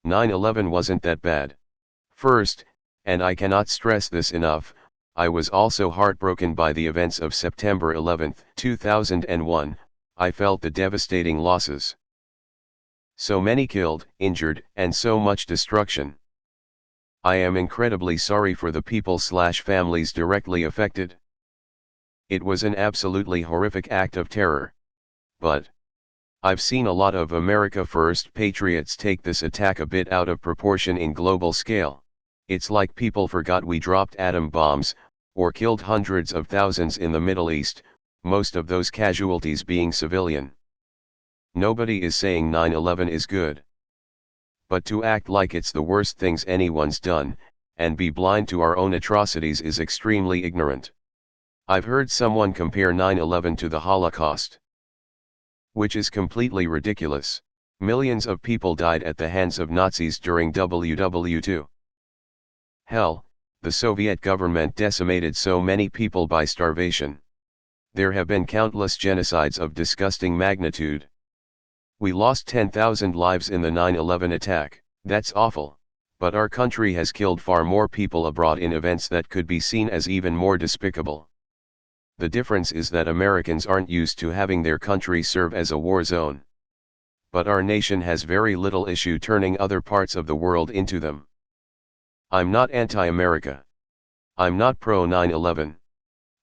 9/11 wasn't that bad. First, and I cannot stress this enough, I was also heartbroken by the events of September 11, 2001, I felt the devastating losses. So many killed, injured, and so much destruction. I am incredibly sorry for the people/families directly affected. It was an absolutely horrific act of terror. But I've seen a lot of America First patriots take this attack a bit out of proportion in global scale. It's like people forgot we dropped atom bombs, or killed hundreds of thousands in the Middle East, most of those casualties being civilian. Nobody is saying 9/11 is good. But to act like it's the worst things anyone's done, and be blind to our own atrocities is extremely ignorant. I've heard someone compare 9/11 to the Holocaust, which is completely ridiculous. Millions of people died at the hands of Nazis during WW2. Hell, the Soviet government decimated so many people by starvation. There have been countless genocides of disgusting magnitude. We lost 10,000 lives in the 9/11 attack. That's awful, but our country has killed far more people abroad in events that could be seen as even more despicable. The difference is that Americans aren't used to having their country serve as a war zone. But our nation has very little issue turning other parts of the world into them. I'm not anti-America. I'm not pro 9/11.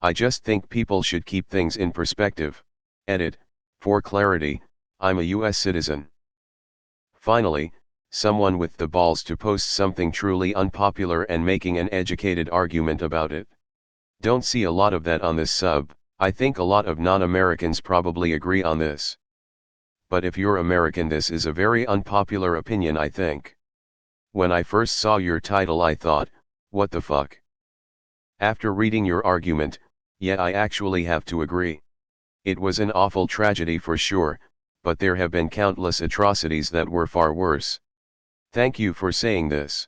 I just think people should keep things in perspective. Edit, for clarity, I'm a US citizen. Finally, someone with the balls to post something truly unpopular and making an educated argument about it. Don't see a lot of that on this sub. I think a lot of non-Americans probably agree on this. But if you're American, this is a very unpopular opinion, I think. When I first saw your title I thought, what the fuck? After reading your argument, yeah, I actually have to agree. It was an awful tragedy for sure, but there have been countless atrocities that were far worse. Thank you for saying this.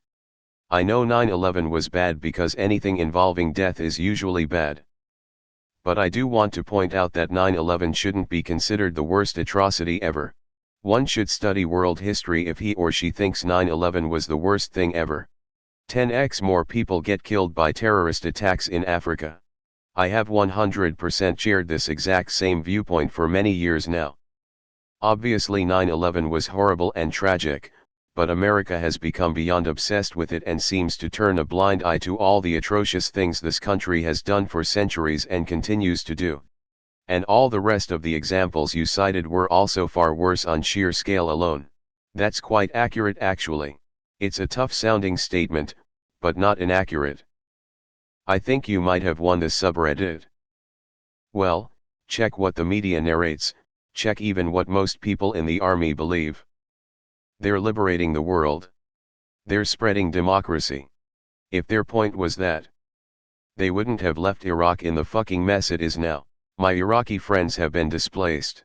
I know 9/11 was bad because anything involving death is usually bad. But I do want to point out that 9/11 shouldn't be considered the worst atrocity ever. One should study world history if he or she thinks 9/11 was the worst thing ever. 10x more people get killed by terrorist attacks in Africa. I have 100% shared this exact same viewpoint for many years now. Obviously 9/11 was horrible and tragic, but America has become beyond obsessed with it and seems to turn a blind eye to all the atrocious things this country has done for centuries and continues to do. And all the rest of the examples you cited were also far worse on sheer scale alone. That's quite accurate actually. It's a tough sounding statement, but not inaccurate. I think you might have won the subreddit. Well, check what the media narrates, check even what most people in the army believe. They're liberating the world. They're spreading democracy. If their point was that, they wouldn't have left Iraq in the fucking mess it is now. My Iraqi friends have been displaced.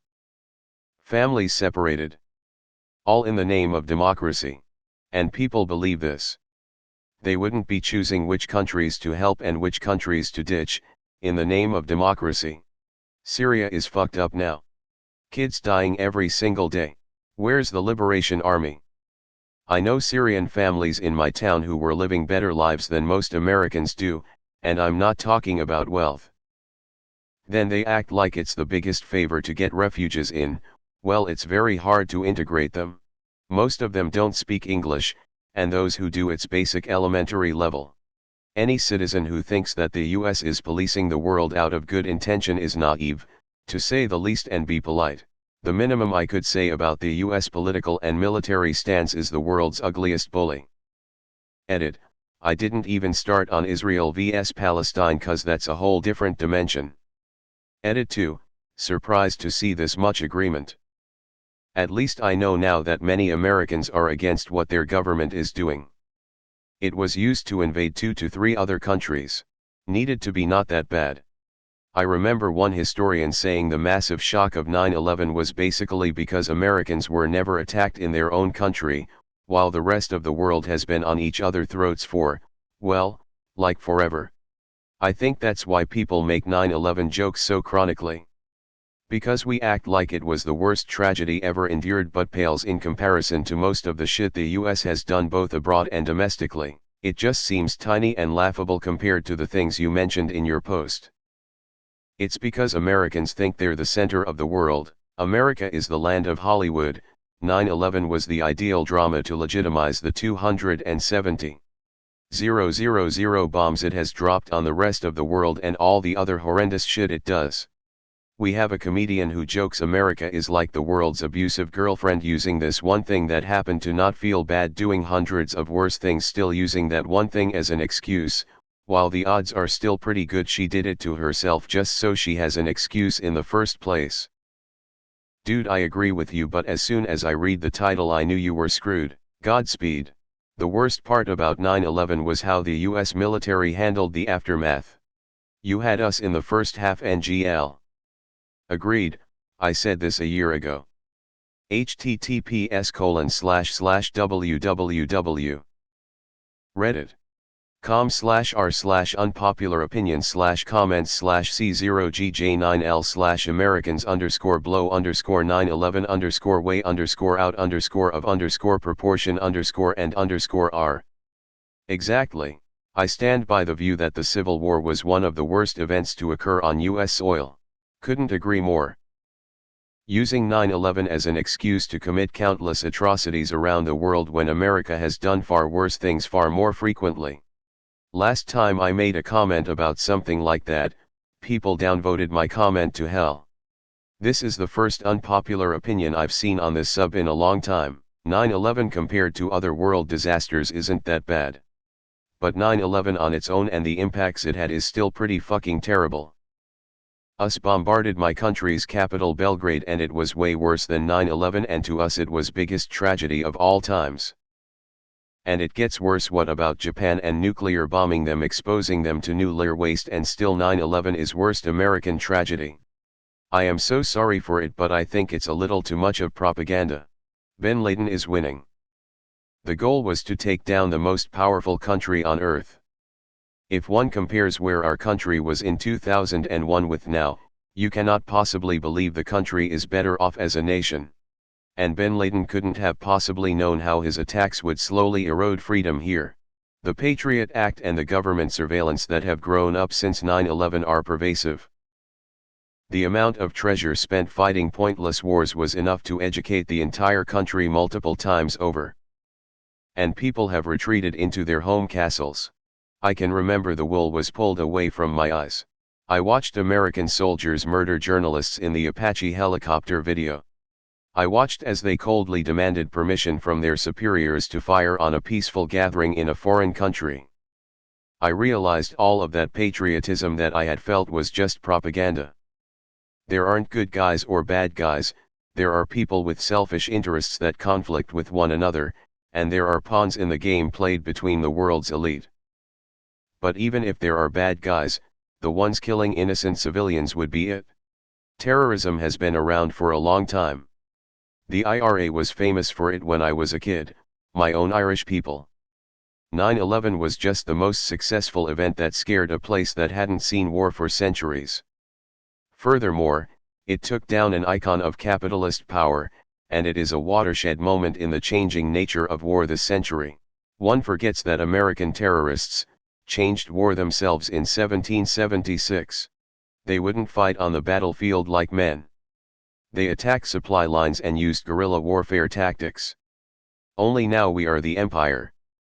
Families separated. All in the name of democracy. And people believe this. They wouldn't be choosing which countries to help and which countries to ditch, in the name of democracy. Syria is fucked up now. Kids dying every single day. Where's the Liberation Army? I know Syrian families in my town who were living better lives than most Americans do, and I'm not talking about wealth. Then they act like it's the biggest favor to get refugees in. Well, it's very hard to integrate them. Most of them don't speak English, and those who do, it's basic elementary level. Any citizen who thinks that the US is policing the world out of good intention is naive, to say the least, and be polite. The minimum I could say about the US political and military stance is the world's ugliest bully. Edit, I didn't even start on Israel vs Palestine cause that's a whole different dimension. Edit 2, surprised to see this much agreement. At least I know now that many Americans are against what their government is doing. It was used to invade 2 to 3 other countries. Needed to be not that bad. I remember one historian saying the massive shock of 9/11 was basically because Americans were never attacked in their own country, while the rest of the world has been on each other's throats for, well, like forever. I think that's why people make 9/11 jokes so chronically. Because we act like it was the worst tragedy ever endured but pales in comparison to most of the shit the US has done both abroad and domestically. It just seems tiny and laughable compared to the things you mentioned in your post. It's because Americans think they're the center of the world. America is the land of Hollywood. 9/11 was the ideal drama to legitimize the 270,000 bombs it has dropped on the rest of the world and all the other horrendous shit it does. We have a comedian who jokes America is like the world's abusive girlfriend, using this one thing that happened to not feel bad doing hundreds of worse things, still using that one thing as an excuse, while the odds are still pretty good she did it to herself just so she has an excuse in the first place. Dude, I agree with you, but as soon as I read the title I knew you were screwed. Godspeed. The worst part about 9/11 was how the US military handled the aftermath. You had us in the first half, NGL. Agreed, I said this a year ago. https://www. reddit.com/r/unpopular opinion/c0gj9l/americans_blow_way_of_proportion_and_r. Exactly. I stand by the view that the Civil War was one of the worst events to occur on US soil. Couldn't agree more. Using 9/11 as an excuse to commit countless atrocities around the world when America has done far worse things far more frequently. Last time I made a comment about something like that, people downvoted my comment to hell. This is the first unpopular opinion I've seen on this sub in a long time. 9/11 compared to other world disasters isn't that bad. But 9/11 on its own and the impacts it had is still pretty fucking terrible. US bombarded my country's capital Belgrade and it was way worse than 9/11, and to us it was biggest tragedy of all times. And it gets worse. What about Japan and nuclear bombing them, exposing them to nuclear waste, and still 9/11 is worst American tragedy? I am so sorry for it, but I think it's a little too much of propaganda. Bin Laden is winning. The goal was to take down the most powerful country on earth. If one compares where our country was in 2001 with now, you cannot possibly believe the country is better off as a nation. And bin Laden couldn't have possibly known how his attacks would slowly erode freedom here. The Patriot Act and the government surveillance that have grown up since 9/11 are pervasive. The amount of treasure spent fighting pointless wars was enough to educate the entire country multiple times over. And people have retreated into their home castles. I can remember the wool was pulled away from my eyes. I watched American soldiers murder journalists in the Apache helicopter video. I watched as they coldly demanded permission from their superiors to fire on a peaceful gathering in a foreign country. I realized all of that patriotism that I had felt was just propaganda. There aren't good guys or bad guys, there are people with selfish interests that conflict with one another, and there are pawns in the game played between the world's elite. But even if there are bad guys, the ones killing innocent civilians would be it. Terrorism has been around for a long time. The IRA was famous for it when I was a kid, my own Irish people. 9/11 was just the most successful event that scared a place that hadn't seen war for centuries. Furthermore, it took down an icon of capitalist power, and it is a watershed moment in the changing nature of war this century. One forgets that American terrorists changed war themselves in 1776. They wouldn't fight on the battlefield like men. They attacked supply lines and used guerrilla warfare tactics. Only now we are the empire.